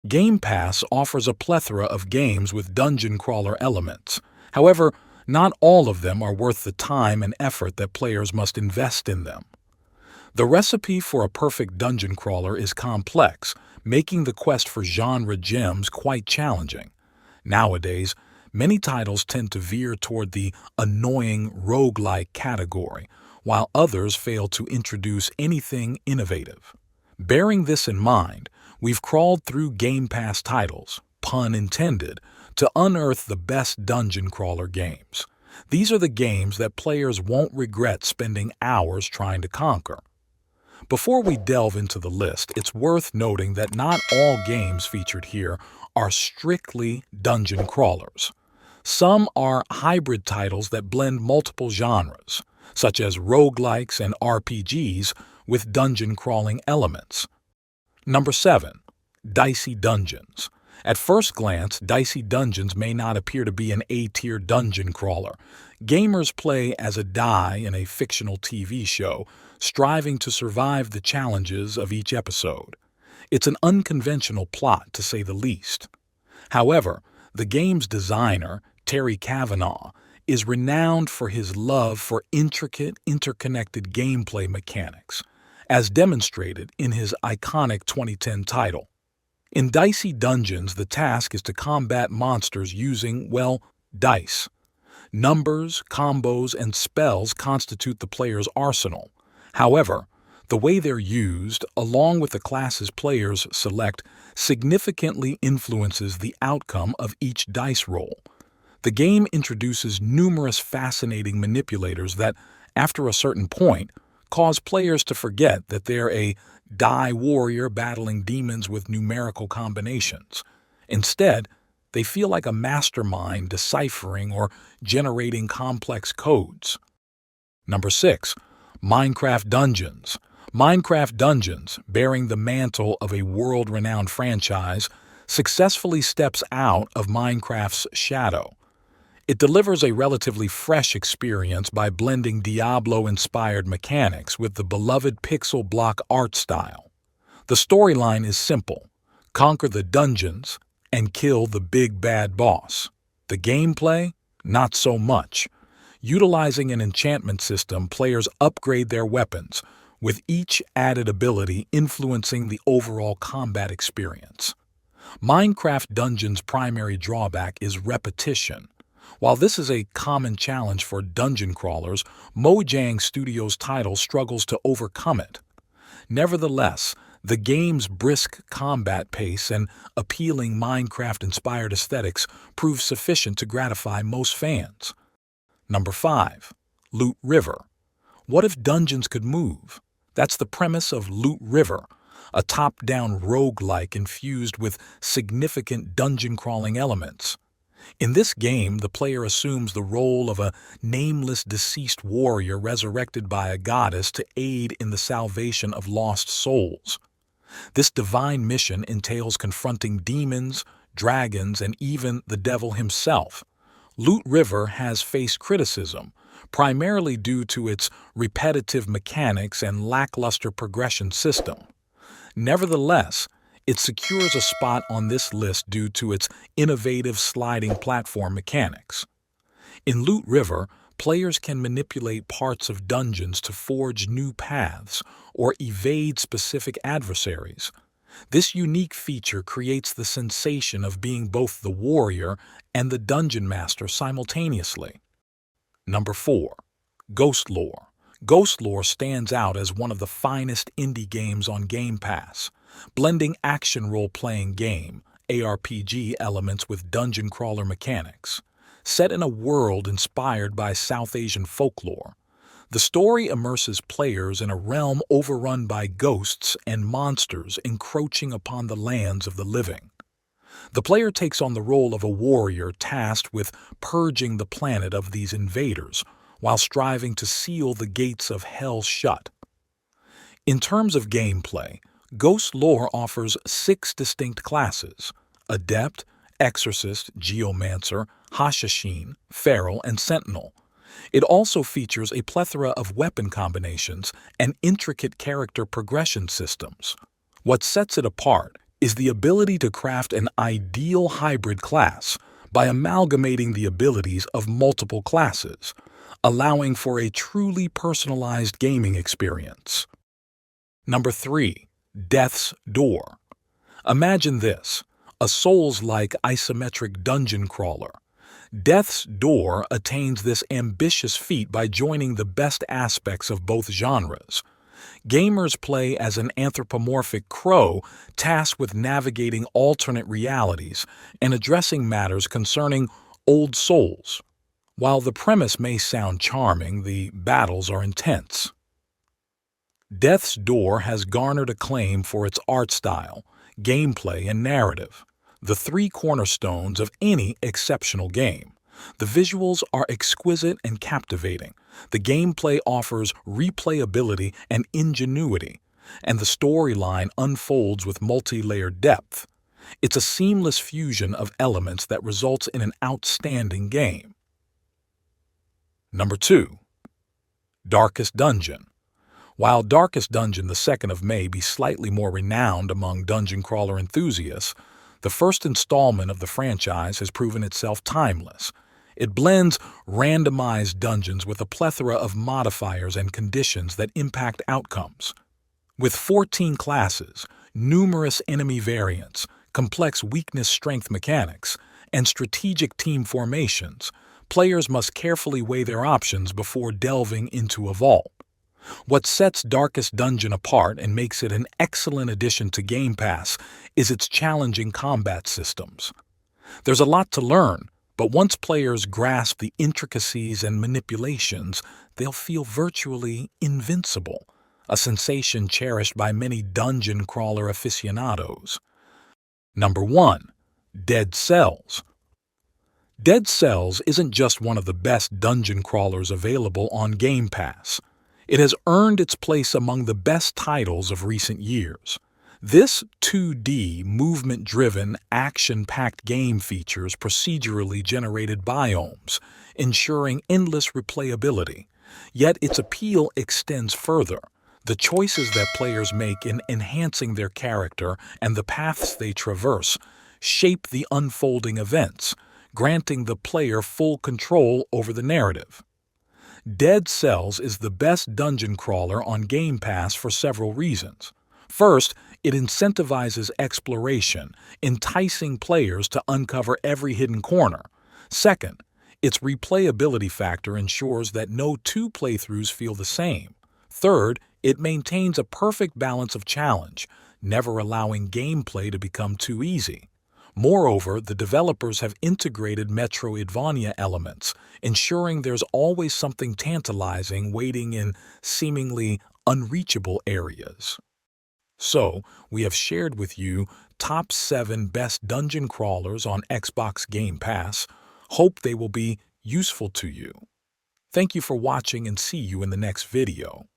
Game Pass offers a plethora of games with dungeon crawler elements. However, not all of them are worth the time and effort that players must invest in them. The recipe for a perfect dungeon crawler is complex, making the quest for genre gems quite challenging. Nowadays, many titles tend to veer toward the annoying roguelike category, while others fail to introduce anything innovative. Bearing this in mind, we've crawled through Game Pass titles, pun intended, to unearth the best dungeon crawler games. These are the games that players won't regret spending hours trying to conquer. Before we delve into the list, it's worth noting that not all games featured here are strictly dungeon crawlers. Some are hybrid titles that blend multiple genres, such as roguelikes and RPGs with dungeon crawling elements. Number 7. Dicey Dungeons. At first glance, Dicey Dungeons may not appear to be an A-tier dungeon crawler. Gamers play as a die in a fictional TV show, striving to survive the challenges of each episode. It's an unconventional plot, to say the least. However, the game's designer, Terry Cavanaugh, is renowned for his love for intricate, interconnected gameplay mechanics, as demonstrated in his iconic 2010 title. In Dicey Dungeons, the task is to combat monsters using, well, dice. Numbers, combos, and spells constitute the player's arsenal. However, the way they're used, along with the classes players select, significantly influences the outcome of each dice roll. The game introduces numerous fascinating manipulators that, after a certain point, cause players to forget that they're a die warrior battling demons with numerical combinations. Instead, they feel like a mastermind deciphering or generating complex codes. Number 6. Minecraft Dungeons. Minecraft Dungeons, bearing the mantle of a world-renowned franchise, successfully steps out of Minecraft's shadow. It delivers a relatively fresh experience by blending Diablo-inspired mechanics with the beloved pixel block art style. The storyline is simple: conquer the dungeons and kill the big bad boss. The gameplay? Not so much. Utilizing an enchantment system, players upgrade their weapons, with each added ability influencing the overall combat experience. Minecraft Dungeons' primary drawback is repetition. While this is a common challenge for dungeon crawlers, Mojang Studios' title struggles to overcome it. Nevertheless, the game's brisk combat pace and appealing Minecraft-inspired aesthetics prove sufficient to gratify most fans. Number 5. Loot River. What if dungeons could move? That's the premise of Loot River, a top-down roguelike infused with significant dungeon-crawling elements. In this game, the player assumes the role of a nameless deceased warrior resurrected by a goddess to aid in the salvation of lost souls. This divine mission entails confronting demons, dragons, and even the devil himself. Loot River has faced criticism, primarily due to its repetitive mechanics and lackluster progression system. Nevertheless, it secures a spot on this list due to its innovative sliding platform mechanics. In Loot River, players can manipulate parts of dungeons to forge new paths or evade specific adversaries. This unique feature creates the sensation of being both the warrior and the dungeon master simultaneously. Number 4. Ghostlore. Ghostlore stands out as one of the finest indie games on Game Pass, blending action role-playing game, ARPG elements with dungeon crawler mechanics. Set in a world inspired by South Asian folklore, the story immerses players in a realm overrun by ghosts and monsters encroaching upon the lands of the living. The player takes on the role of a warrior tasked with purging the planet of these invaders, while striving to seal the gates of hell shut. In terms of gameplay, Ghostlore offers 6 distinct classes: Adept, Exorcist, Geomancer, Hashashin, Feral, and Sentinel. It also features a plethora of weapon combinations and intricate character progression systems. What sets it apart is the ability to craft an ideal hybrid class by amalgamating the abilities of multiple classes, allowing for a truly personalized gaming experience. Number 3. Death's Door. Imagine this, a Souls-like isometric dungeon crawler. Death's Door attains this ambitious feat by joining the best aspects of both genres. Gamers play as an anthropomorphic crow tasked with navigating alternate realities and addressing matters concerning old souls. While the premise may sound charming, the battles are intense. Death's Door has garnered acclaim for its art style, gameplay, and narrative, the three cornerstones of any exceptional game. The visuals are exquisite and captivating, the gameplay offers replayability and ingenuity, and the storyline unfolds with multi-layered depth. It's a seamless fusion of elements that results in an outstanding game. Number 2. Darkest Dungeon. While Darkest Dungeon, the 2nd of May, be slightly more renowned among dungeon crawler enthusiasts, the first installment of the franchise has proven itself timeless. It blends randomized dungeons with a plethora of modifiers and conditions that impact outcomes. With 14 classes, numerous enemy variants, complex weakness-strength mechanics, and strategic team formations, players must carefully weigh their options before delving into a vault. What sets Darkest Dungeon apart and makes it an excellent addition to Game Pass is its challenging combat systems. There's a lot to learn, but once players grasp the intricacies and manipulations, they'll feel virtually invincible, a sensation cherished by many dungeon crawler aficionados. Number 1. Dead Cells. Dead Cells isn't just one of the best dungeon crawlers available on Game Pass. It has earned its place among the best titles of recent years. This 2D, movement-driven, action-packed game features procedurally generated biomes, ensuring endless replayability. Yet its appeal extends further. The choices that players make in enhancing their character and the paths they traverse shape the unfolding events, granting the player full control over the narrative. Dead Cells is the best dungeon crawler on Game Pass for several reasons. First, it incentivizes exploration, enticing players to uncover every hidden corner. Second, its replayability factor ensures that no two playthroughs feel the same. Third, it maintains a perfect balance of challenge, never allowing gameplay to become too easy. Moreover, the developers have integrated Metroidvania elements, ensuring there's always something tantalizing waiting in seemingly unreachable areas. So, we have shared with you top 7 best dungeon crawlers on Xbox Game Pass. Hope they will be useful to you. Thank you for watching and see you in the next video.